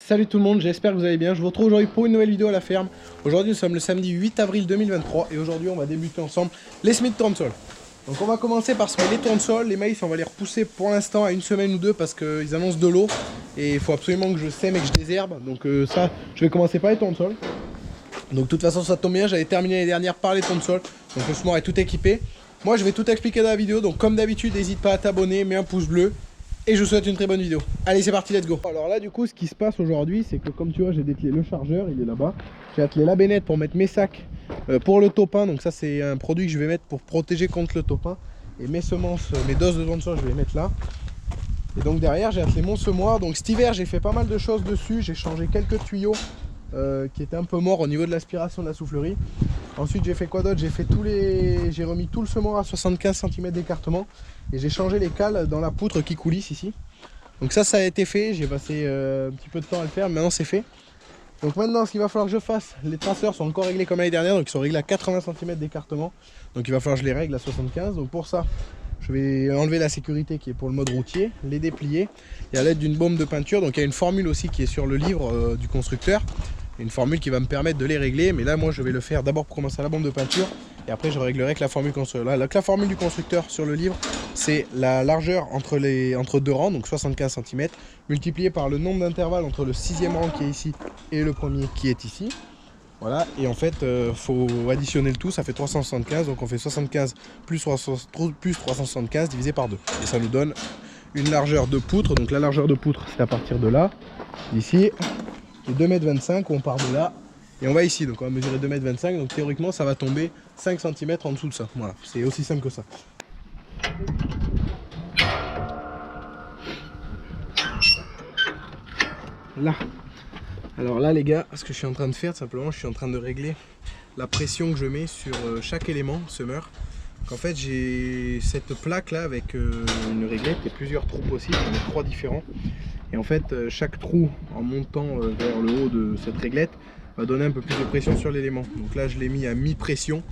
Salut tout le monde, j'espère que vous allez bien. Je vous retrouve aujourd'hui pour une nouvelle vidéo à la ferme. Aujourd'hui nous sommes le samedi 8 avril 2023 et aujourd'hui on va débuter ensemble les semis de tournesol. Donc on va commencer par semer les tournesols. Les maïs on va les repousser pour l'instant à une semaine ou deux parce qu'ils annoncent de l'eau et il faut absolument que je sème et que je désherbe. Donc ça, je vais commencer par les tournesols. Donc de toute façon ça tombe bien, j'avais terminé l'année dernière par les tournesols. Donc le semoir est tout équipé. Moi je vais tout expliquer dans la vidéo, donc comme d'habitude n'hésite pas à t'abonner, mets un pouce bleu. Et je vous souhaite une très bonne vidéo. Allez c'est parti, let's go. Alors là du coup ce qui se passe aujourd'hui c'est que comme tu vois j'ai dételé le chargeur, il est là-bas. J'ai attelé la bennette pour mettre mes sacs pour le topin. Donc ça c'est un produit que je vais mettre pour protéger contre le topin. Et mes semences, mes doses de tournesol je vais les mettre là. Et donc derrière j'ai attelé mon semoir. Donc cet hiver j'ai fait pas mal de choses dessus. J'ai changé quelques tuyaux qui étaient un peu morts au niveau de l'aspiration de la soufflerie. Ensuite j'ai fait quoi d'autre? J'ai remis tout le semoir à 75 cm d'écartement. Et j'ai changé les cales dans la poutre qui coulisse ici. Donc ça a été fait, j'ai passé un petit peu de temps à le faire, maintenant c'est fait. Donc maintenant ce qu'il va falloir que je fasse, les traceurs sont encore réglés comme l'année dernière, donc ils sont réglés à 80 cm d'écartement. Donc il va falloir que je les règle à 75. Donc pour ça, je vais enlever la sécurité qui est pour le mode routier, les déplier. Et à l'aide d'une baume de peinture, donc il y a une formule aussi qui est sur le livre du constructeur. Une formule qui va me permettre de les régler, mais là moi je vais le faire d'abord pour commencer à la bombe de peinture et après je réglerai avec la formule constructeur. Là, la formule du constructeur sur le livre, c'est la largeur entre deux rangs, donc 75 cm, multiplié par le nombre d'intervalles entre le 6e rang qui est ici et le premier qui est ici. Voilà, et en fait faut additionner le tout, ça fait 375, donc on fait 75 plus 375 divisé par 2. Et ça nous donne une largeur de poutre, donc la largeur de poutre c'est à partir de là, d'ici. 2,25 m, on part de là et on va ici, donc on va mesurer 2,25 m, donc théoriquement ça va tomber 5 cm en dessous de ça. Voilà, c'est aussi simple que ça. Là, alors là les gars, ce que je suis en train de faire, simplement je suis en train de régler la pression que je mets sur chaque élément semeur. En fait j'ai cette plaque là avec une réglette et plusieurs trous possibles, j'en ai 3 différents. Et en fait chaque trou en montant vers le haut de cette réglette va donner un peu plus de pression sur l'élément. Donc là je l'ai mis à mi-pression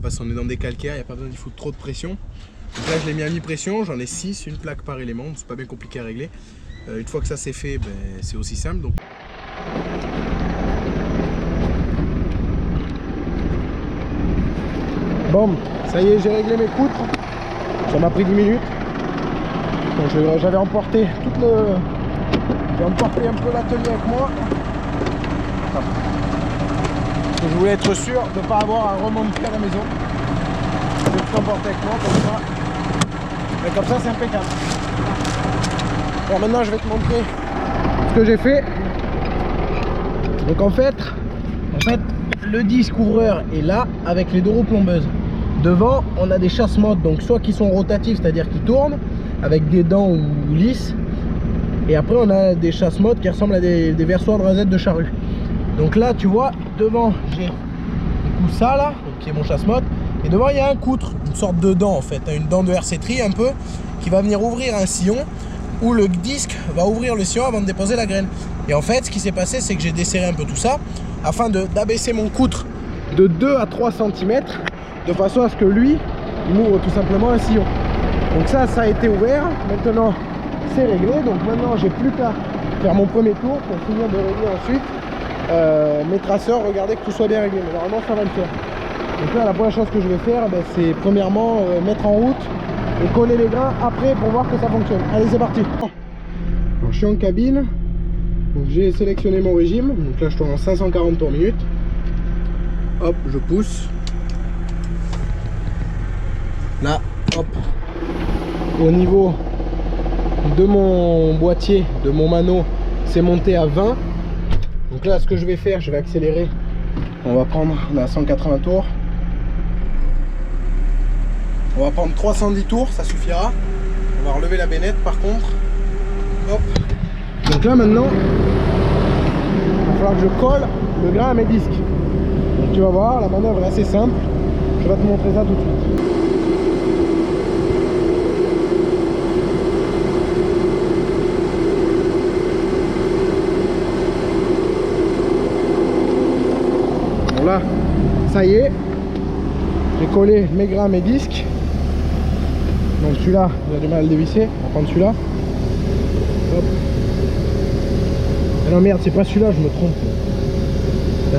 parce qu'on est dans des calcaires, il n'y a pas besoin d'y foutre trop de pression. Donc là je l'ai mis à mi-pression, j'en ai 6, une plaque par élément, c'est pas bien compliqué à régler. Une fois que ça c'est fait, c'est aussi simple. Donc bon, ça y est, j'ai réglé mes poutres. Ça m'a pris 10 minutes. Donc j'avais emporté tout le... J'ai emporté un peu l'atelier avec moi. Je voulais être sûr de ne pas avoir à remonter à la maison. Je vais tout emporter avec moi comme ça. Et comme ça c'est impeccable. Alors maintenant je vais te montrer ce que j'ai fait. Donc en fait le disque ouvreur est là avec les deux roues plombeuses. Devant on a des chasse-modes, donc soit qui sont rotatifs, c'est-à-dire qui tournent avec des dents ou lisses, et après on a des chasse-modes qui ressemblent à des versoirs de rasette de charrue. Donc là tu vois devant j'ai du coup ça là, donc qui est mon chasse-mode, et devant il y a un coutre, une sorte de dent en fait, une dent de RC-tri un peu, qui va venir ouvrir un sillon où le disque va ouvrir le sillon avant de déposer la graine. Et en fait ce qui s'est passé c'est que j'ai desserré un peu tout ça afin d'abaisser mon coutre de 2 à 3 cm de façon à ce que lui il m'ouvre tout simplement un sillon. Donc ça a été ouvert, maintenant c'est réglé, donc maintenant j'ai plus qu'à faire mon premier tour pour finir de régler ensuite mes traceurs, regarder que tout soit bien réglé, mais normalement ça va le faire. Donc là la première chose que je vais faire c'est premièrement mettre en route et coller les grains après pour voir que ça fonctionne. Allez c'est parti. Alors, je suis en cabine, donc j'ai sélectionné mon régime, donc là je tourne en 540 tours minute. Hop, je pousse. Là, hop. Au niveau de mon boîtier, de mon mano, c'est monté à 20. Donc là ce que je vais faire, je vais accélérer. On va prendre, on a 180 tours. On va prendre 310 tours, ça suffira. On va relever la bennette par contre. Hop. Donc là maintenant, il va falloir que je colle le grain à mes disques. Donc tu vas voir, la manœuvre est assez simple. Je vais te montrer ça tout de suite. Bon là, ça y est, j'ai collé mes grains à mes disques. Donc celui-là, j'ai du mal à le dévisser. On va prendre celui-là. Hop. Ah non merde, c'est pas celui-là, je me trompe. Ah.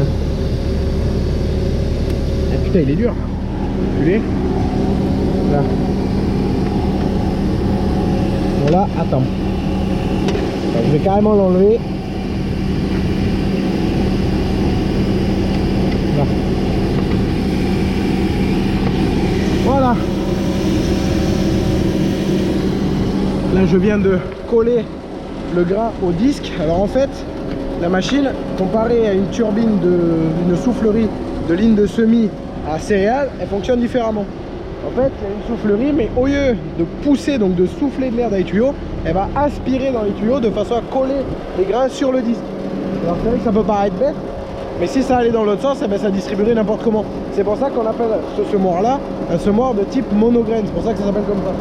Ah, putain, il est dur. Là. Bon là, attends. Alors, je vais carrément l'enlever. Là. Voilà. Là, je viens de coller le grain au disque. Alors en fait, la machine, comparée à une turbine d'une soufflerie de ligne de semis à céréales, elle fonctionne différemment. En fait, il y a une soufflerie, mais au lieu de pousser, donc de souffler de l'air dans les tuyaux, elle va aspirer dans les tuyaux de façon à coller les grains sur le disque. Alors c'est vrai que ça peut paraître bête, mais si ça allait dans l'autre sens, eh ben, ça distribuerait n'importe comment. C'est pour ça qu'on appelle ce semoir là un semoir de type monograine. C'est pour ça que ça s'appelle comme ça.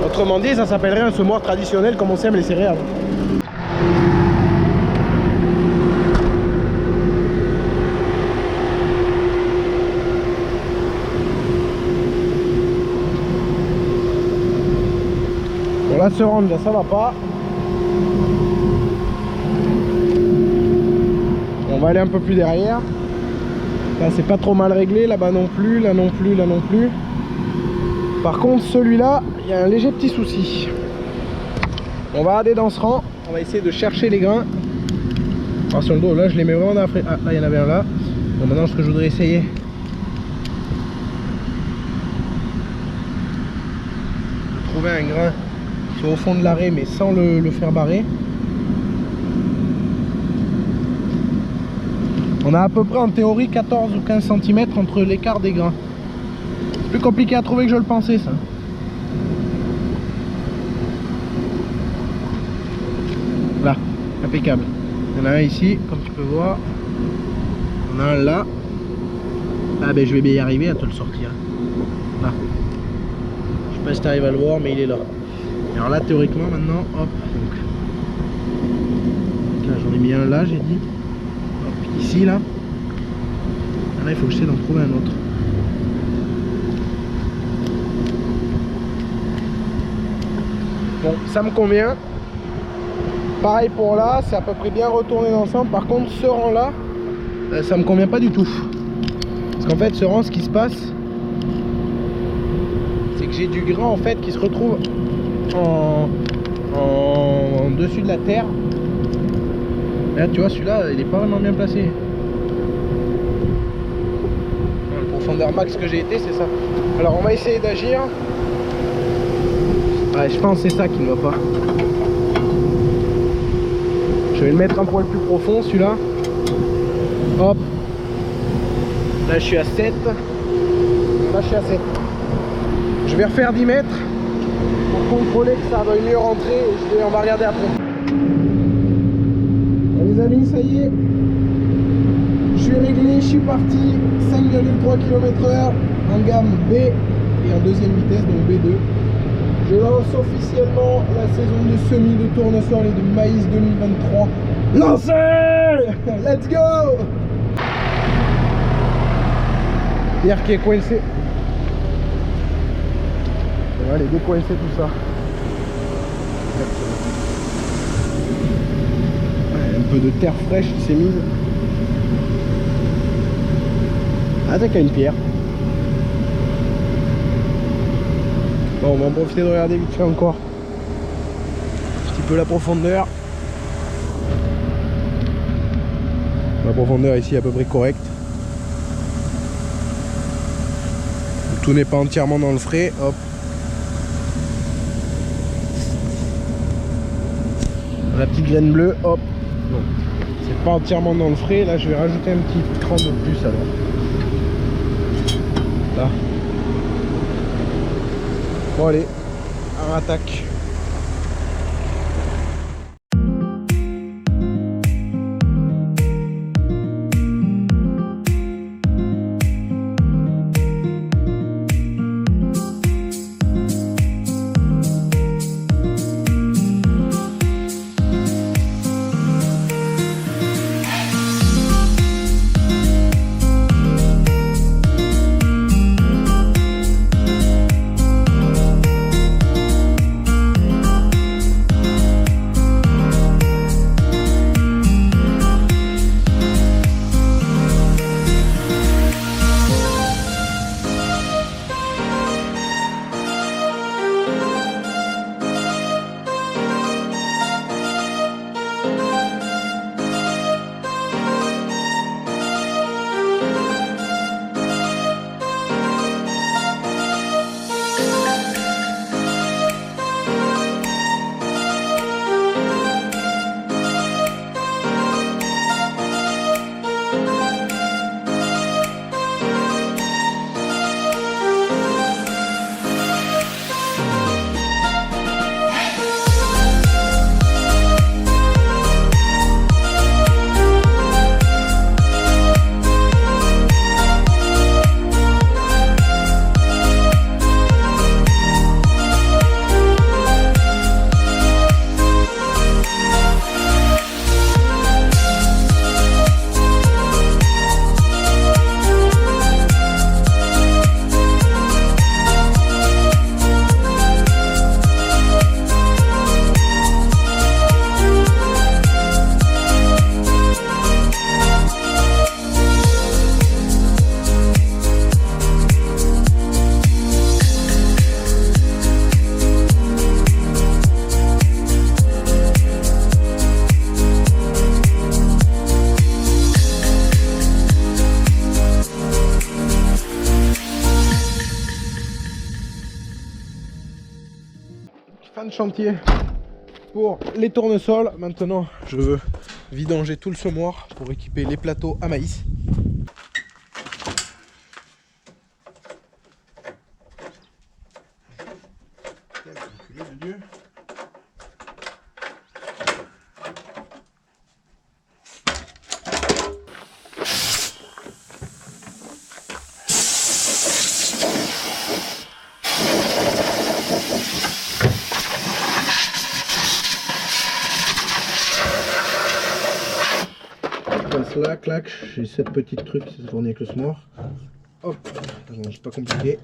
Autrement dit, ça s'appellerait un semoir traditionnel comme on sème les céréales. Bon là, se rendre, là, ça va pas. On va aller un peu plus derrière. Là, c'est pas trop mal réglé. Là-bas non plus, là non plus, là non plus. Par contre, celui-là, il y a un léger petit souci. On va aller dans ce rang. On va essayer de chercher les grains. Alors sur le dos, là, je les mets vraiment dans la fraise. Ah, là, il y en avait un là. Bon, maintenant, ce que je voudrais essayer, de trouver un grain qui soit au fond de l'arrêt, mais sans le faire barrer. On a à peu près en théorie 14 ou 15 cm entre l'écart des grains. C'est plus compliqué à trouver que je le pensais, ça. Là, impeccable. Il y en a un ici, comme tu peux voir. On a un là. Ah ben je vais bien y arriver à te le sortir. Là. Je sais pas si tu arrives à le voir, mais il est là. Et alors là, théoriquement, maintenant, hop. Donc. Là, j'en ai mis un là, j'ai dit. Hop, ici, là. Là, il faut que j'essaie d'en trouver un autre. Bon, ça me convient. Pareil pour là, c'est à peu près bien retourné ensemble. Par contre, ce rang là, ça me convient pas du tout. Parce qu'en fait, ce rang, ce qui se passe, c'est que j'ai du grain en fait qui se retrouve en dessus de la terre. Là, tu vois, celui-là, il est pas vraiment bien placé. Le profondeur max que j'ai été, c'est ça. Alors, on va essayer d'agir. Ouais, je pense que c'est ça qui ne va pas. Je vais le mettre un poil plus profond, celui-là. Hop. Là, je suis à 7. Là, je suis à 7. Je vais refaire 10 mètres pour contrôler que ça veuille mieux rentrer et on va regarder après. Bon, les amis, ça y est. Je suis réglé, je suis parti. 5,3 km/h en gamme B et en deuxième vitesse, donc B2. Je lance officiellement la saison de semis de tournesol et de maïs 2023. Lancez! Let's go! Pierre qui est coincé. On va aller décoincer tout ça. Ouais, un peu de terre fraîche qui s'est mise. Ah, t'as qu'à une pierre. Bon, on va en profiter de regarder vite fait encore un petit peu la profondeur. La profondeur ici est à peu près correcte. Tout n'est pas entièrement dans le frais. Hop. La petite graine bleue, hop. Bon. C'est pas entièrement dans le frais. Là, je vais rajouter un petit cran de plus alors. Là. Bon allez, on attaque. chantier pour les tournesols. Maintenant, je veux vidanger tout le semoir pour équiper les plateaux à maïs. Là, clac, j'ai 7 petits trucs qui se fournissent avec le semoir. Hop, c'est pas compliqué.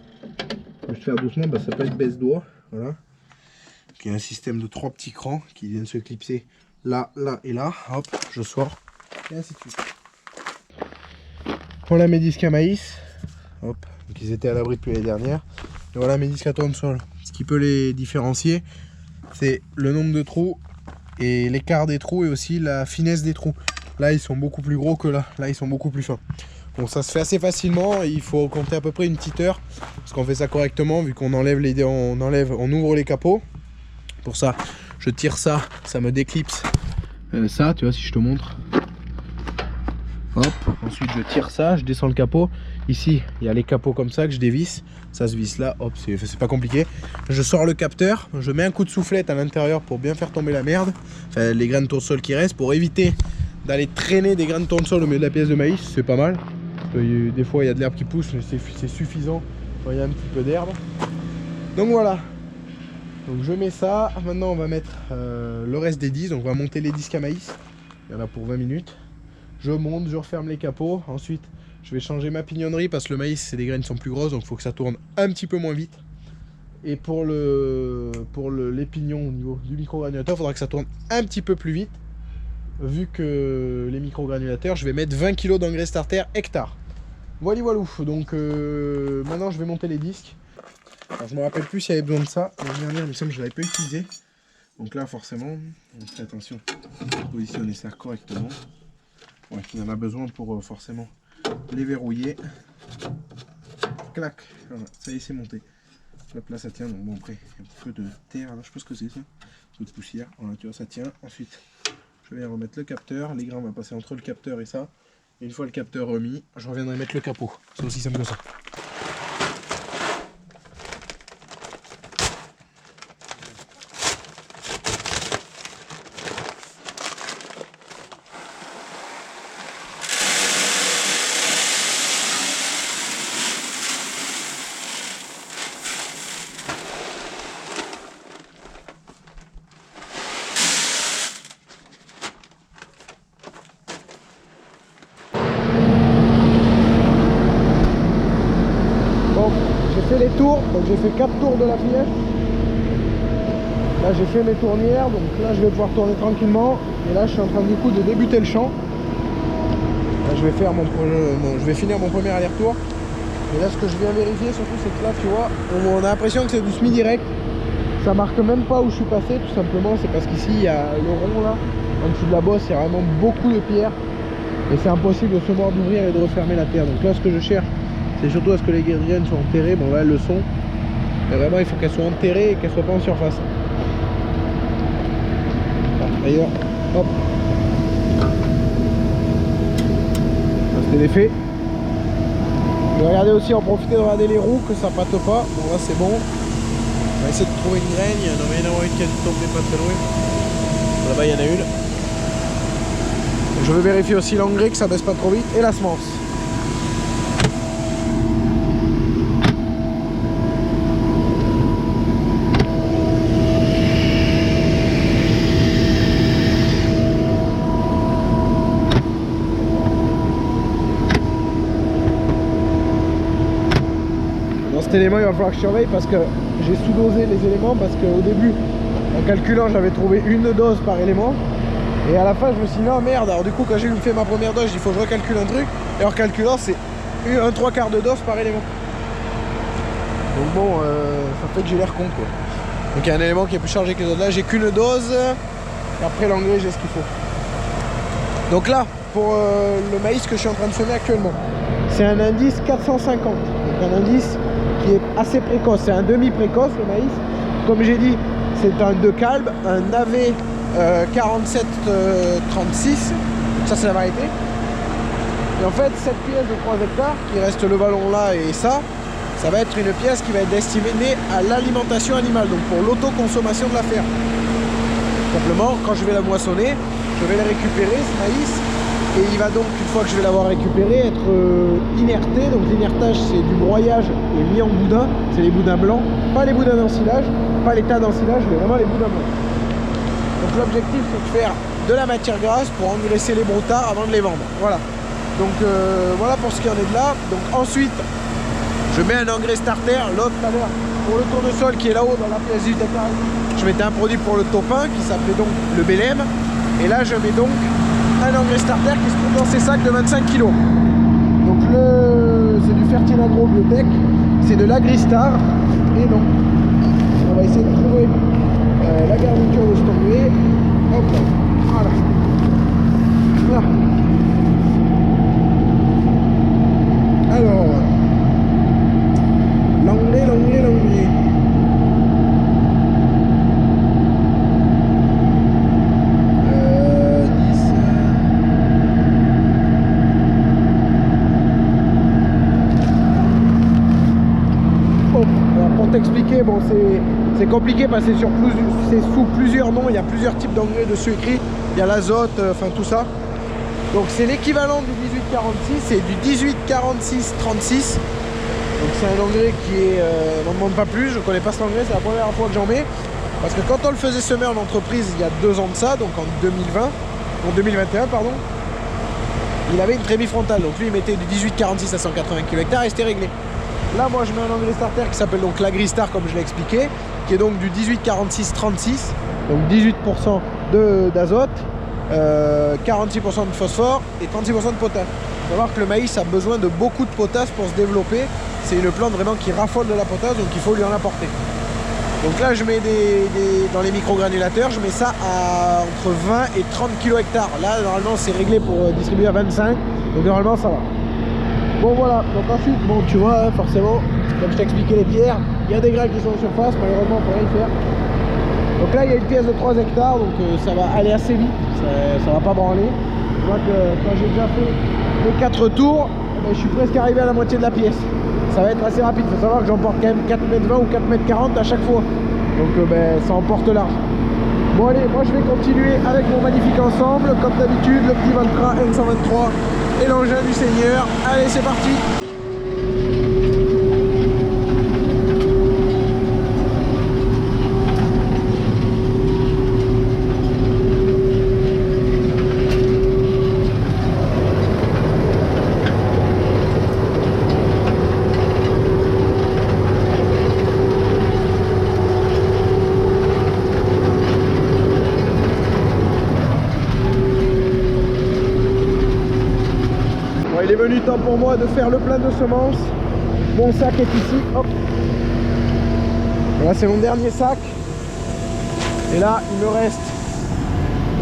Je vais faire doucement, bah, ça s'appelle baisse-doigt. Voilà. Il y a un système de 3 petits crans qui viennent se clipser là, là et là. Hop, je sors. Et ainsi de suite. Voilà mes disques à maïs. Hop, donc ils étaient à l'abri depuis l'année dernière. Et voilà mes disques à tournesol. Ce qui peut les différencier, c'est le nombre de trous et l'écart des trous et aussi la finesse des trous. Là, ils sont beaucoup plus gros que là. Là, ils sont beaucoup plus fins. Bon, ça se fait assez facilement. Il faut compter à peu près une petite heure. Parce qu'on fait ça correctement. Vu qu'on enlève on ouvre les capots. Pour ça, je tire ça. Ça me déclipse ça. Tu vois, si je te montre. Hop. Ensuite, je tire ça. Je descends le capot. Ici, il y a les capots comme ça que je dévisse. Ça se visse là. Hop, c'est pas compliqué. Je sors le capteur. Je mets un coup de soufflette à l'intérieur pour bien faire tomber la merde. Enfin, les grains de tournesol qui restent. Pour éviter d'aller traîner des grains de tournesol au milieu de la pièce de maïs, c'est pas mal. Des fois il y a de l'herbe qui pousse, mais c'est suffisant quand il y a un petit peu d'herbe. Donc voilà. Donc je mets ça. Maintenant on va mettre le reste des disques. Donc on va monter les disques à maïs. Il y en a pour 20 minutes. Je monte, je referme les capots. Ensuite je vais changer ma pignonnerie parce que le maïs c'est des graines qui sont plus grosses, donc il faut que ça tourne un petit peu moins vite. Et pour les pignons au niveau du micro-granulateur, il faudra que ça tourne un petit peu plus vite. Vu que les micro-granulateurs, je vais mettre 20 kg d'engrais starter hectare. Voilà, voilà. Donc maintenant je vais monter les disques. Alors, je me rappelle plus s'il y avait besoin de ça. L'année dernière, il me semble que je ne l'avais pas utilisé. Donc là, forcément, on fait attention à positionner ça correctement. Ouais, il en a besoin pour forcément les verrouiller. Clac, voilà, ça y est, c'est monté. Hop, là, ça tient. Donc bon, après, il y a un petit peu de terre. Là, je sais pas ce que c'est ça. Un peu de poussière. Voilà, tu vois, ça tient. Ensuite, je vais remettre le capteur, les grains vont passer entre le capteur et ça. Et une fois le capteur remis, je reviendrai mettre le capot. C'est aussi simple que ça. Les tours, donc j'ai fait 4 tours de la pièce. Là j'ai fait mes tournières, donc là je vais pouvoir tourner tranquillement. Et là je suis en train du coup de débuter le champ. Là, je vais finir mon premier aller-retour. Et là ce que je viens vérifier surtout, c'est que là tu vois, on a l'impression que c'est du semi-direct. Ça marque même pas où je suis passé, tout simplement. C'est parce qu'ici il y a le rond là, en dessous de la bosse, il y a vraiment beaucoup de pierres. Et c'est impossible de se voir d'ouvrir et de refermer la terre. Donc là ce que je cherche, c'est surtout à ce que les graines soient enterrées. Bon là elles le sont. Mais vraiment il faut qu'elles soient enterrées et qu'elles soient pas en surface. D'ailleurs, hop. C'était fait. Je vais regarder aussi, en profiter de regarder les roues, que ça pâte pas. Bon là c'est bon. On va essayer de trouver une graine. Il y en a une qui a dû tomber pas très loin. Là-bas il y en a une. Je vais vérifier aussi l'engrais, que ça baisse pas trop vite, et la semence. Cet élément il va falloir que je surveille parce que j'ai sous-dosé les éléments, parce qu'au début en calculant j'avais trouvé une dose par élément et à la fin je me suis dit non merde. Alors du coup quand j'ai fait ma première dose, il faut que je recalcule un truc et en calculant c'est un 3/4 de dose par élément. Donc bon ça fait que j'ai l'air con quoi. Donc il y a un élément qui est plus chargé que les autres. Là j'ai qu'une dose et après l'engrais j'ai ce qu'il faut. Donc là pour le maïs que je suis en train de semer actuellement, c'est un indice 450. Donc un indice qui est assez précoce, c'est un demi précoce le maïs. Comme j'ai dit, c'est un De Kalb, un AV 4736, ça c'est la variété. Et en fait cette pièce de 3 hectares qui reste le ballon là et ça va être une pièce qui va être destinée à l'alimentation animale, donc pour l'autoconsommation de la ferme. Simplement, quand je vais la moissonner, je vais le récupérer, ce maïs, et il va donc, une fois que je vais l'avoir récupéré, être inerté. Donc l'inertage, c'est du broyage et mis en boudin, c'est les boudins blancs, pas les boudins d'ensilage, pas les tas d'ensilage, mais vraiment les boudins blancs. Donc l'objectif, c'est de faire de la matière grasse pour engraisser les broutards avant de les vendre. Voilà. Donc voilà pour ce qui en est de là. Donc ensuite, je mets un engrais starter. L'autre tout à l'heure, pour le tournesol qui est là-haut dans la pièce du départ, je mettais un produit pour le topin qui s'appelait donc le Belém. Et là, je mets donc un engrais starter qui se trouve dans ces sacs de 25 kg. Donc c'est du Fertinagro Biotech, c'est de l'Agristar. Et donc, on va essayer de trouver la garniture de cet engrais. Hop là, voilà. Là. Alors, l'engrais. T'expliquer, bon c'est compliqué parce que c'est sous plusieurs noms, il y a plusieurs types d'engrais dessus écrits, il y a l'azote, enfin tout ça. Donc c'est l'équivalent du 1846, c'est du 1846-36. Donc c'est un engrais qui est, n'en demande pas plus, je connais pas cet engrais, c'est la première fois que j'en mets. Parce que quand on le faisait semer en entreprise il y a 2 ans de ça, donc en 2021 pardon, il avait une trémie frontale, donc lui il mettait du 1846 à 180 kg/h et c'était réglé. Là, moi, je mets un engrais starter qui s'appelle donc l'Agristar, comme je l'ai expliqué, qui est donc du 18-46-36, donc 18% d'azote, 46% de phosphore et 36% de potasse. Il faut savoir que le maïs a besoin de beaucoup de potasse pour se développer. C'est une plante vraiment qui raffole de la potasse, donc il faut lui en apporter. Donc là, je mets dans les microgranulateurs, je mets ça à entre 20 et 30 kg/h. Là, normalement, c'est réglé pour distribuer à 25, donc normalement, ça va. Bon voilà, donc ensuite, bon tu vois, hein, forcément, comme je t'ai expliqué les pierres, il y a des grains qui sont en surface, malheureusement on peut rien y faire. Donc là il y a une pièce de 3 hectares, donc ça va aller assez vite, ça va pas branler. Je vois que quand j'ai déjà fait les 4 tours, je suis presque arrivé à la moitié de la pièce. Ça va être assez rapide, il faut savoir que j'emporte quand même 4,20 m ou 4,40 m à chaque fois. Donc ça emporte large. Bon allez, moi je vais continuer avec mon magnifique ensemble, comme d'habitude, le petit Valtra N123 et l'engin du Seigneur. Allez, c'est parti! Il est venu temps pour moi de faire le plein de semences. Mon sac est ici. Hop. Voilà, c'est mon dernier sac. Et là, il me reste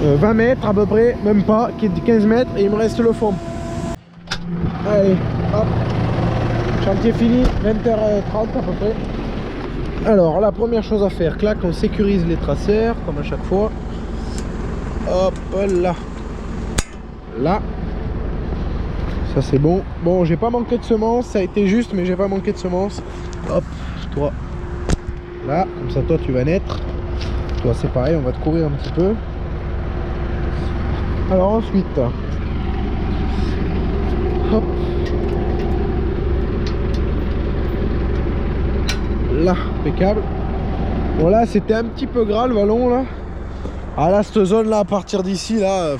20 mètres à peu près, même pas, qui est de 15 mètres. Et il me reste le fond. Allez, hop. Chantier fini, 20h30 à peu près. Alors, la première chose à faire, clac, on sécurise les traceurs, comme à chaque fois. Hop là. Là. Ça c'est bon. Bon, j'ai pas manqué de semences, ça a été juste, mais j'ai pas manqué de semences. Hop, toi. Là, comme ça toi tu vas naître. Toi c'est pareil, on va te courir un petit peu. Alors ensuite. Hop. Là, impeccable. Bon là c'était un petit peu gras le vallon là. Ah là cette zone là à partir d'ici là.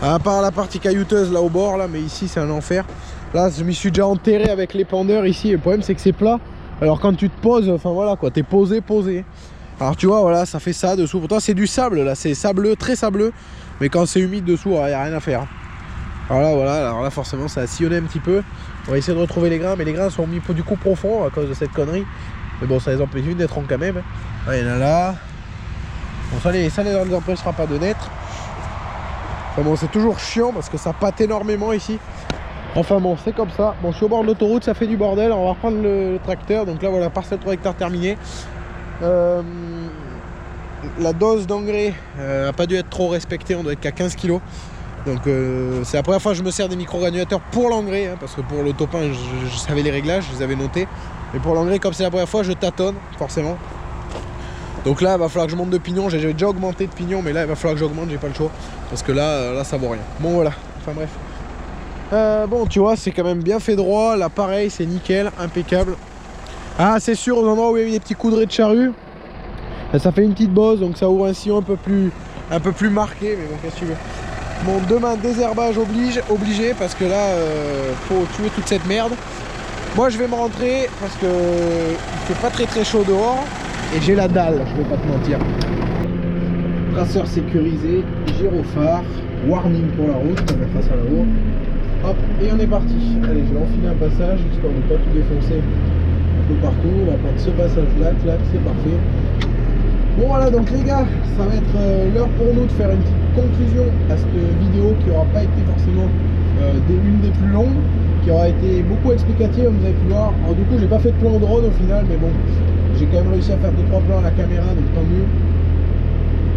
À part la partie caillouteuse là au bord là, mais ici c'est un enfer. Là je m'y suis déjà enterré avec l'épandeur ici. Le problème c'est que c'est plat. Alors quand tu te poses, enfin voilà quoi, t'es posé. Alors tu vois voilà, ça fait ça dessous. Pourtant c'est du sable là, c'est sableux, très sableux. Mais quand c'est humide dessous, il n'y a rien à faire. Alors là forcément ça a sillonné un petit peu. On va essayer de retrouver les grains, mais les grains sont mis du coup profond à cause de cette connerie. Mais bon ça les empêche d'être quand même. Ah, il y en a là. Bon ça les empêchera pas de naître. Enfin bon, c'est toujours chiant parce que ça pâte énormément ici. Enfin bon, c'est comme ça. Bon, je suis au bord de l'autoroute, ça fait du bordel. On va reprendre le tracteur. Donc là, voilà, parcelle 3 hectares terminée. la dose d'engrais n'a pas dû être trop respectée, on doit être qu'à 15 kg. Donc c'est la première fois que je me sers des micro-granulateurs pour l'engrais, hein, parce que pour le topin je savais les réglages, je les avais notés. Mais pour l'engrais, comme c'est la première fois, je tâtonne forcément. Donc là il va falloir que je monte de pignon, j'ai déjà augmenté de pignon, mais là il va falloir que j'augmente, j'ai pas le choix. Parce que là ça vaut rien. Bon voilà, enfin bref. Bon tu vois, c'est quand même bien fait droit, là pareil c'est nickel, impeccable. Ah c'est sûr, aux endroits où il y a eu des petits coudrés de charrue, ça fait une petite bosse, donc ça ouvre un sillon un peu plus marqué, mais bon qu'est-ce que tu veux. Bon, demain désherbage obligé parce que là faut tuer toute cette merde. Moi je vais me rentrer parce que il fait pas très chaud dehors et j'ai la dalle, je vais pas te mentir. Traceur sécurisé, gyrophare, warning pour la route, on va mettre ça là-haut. Hop, et on est parti. Allez, je vais enfiler un passage histoire de pas tout défoncer un peu partout. On va prendre ce passage là, clac, c'est parfait. Bon voilà, donc les gars, ça va être l'heure pour nous de faire une petite conclusion à cette vidéo qui n'aura pas été forcément une des plus longues, qui aura été beaucoup explicative, vous avez pu voir. Alors du coup j'ai pas fait de plan drone au final, mais bon, j'ai quand même réussi à faire 2-3 plans à la caméra, donc tant mieux.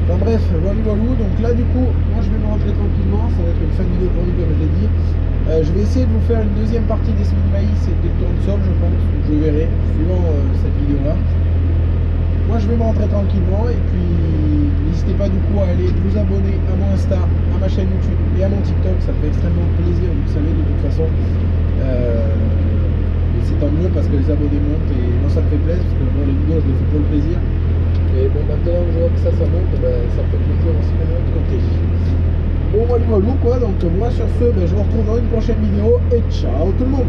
Enfin bref, voilà. Donc là du coup, moi je vais me rentrer tranquillement, ça va être une fin de vidéo pour nous comme je l'ai dit. Je vais essayer de vous faire une deuxième partie des semis de maïs et des tournesols, je pense, je verrai, suivant cette vidéo là. Moi je vais me rentrer tranquillement et puis n'hésitez pas du coup à aller vous abonner à mon Insta, à ma chaîne YouTube et à mon TikTok, ça me fait extrêmement plaisir, vous le savez de toute façon. Et c'est tant mieux parce que les abonnés montent et moi ça me fait plaisir parce que moi les vidéos je les fais pour le plaisir. Et bon maintenant je vois que ça monte, ben, ça me fait plaisir aussi de l'autre côté. Bon voilà quoi, donc moi sur ce, ben, je vous retrouve dans une prochaine vidéo et ciao tout le monde.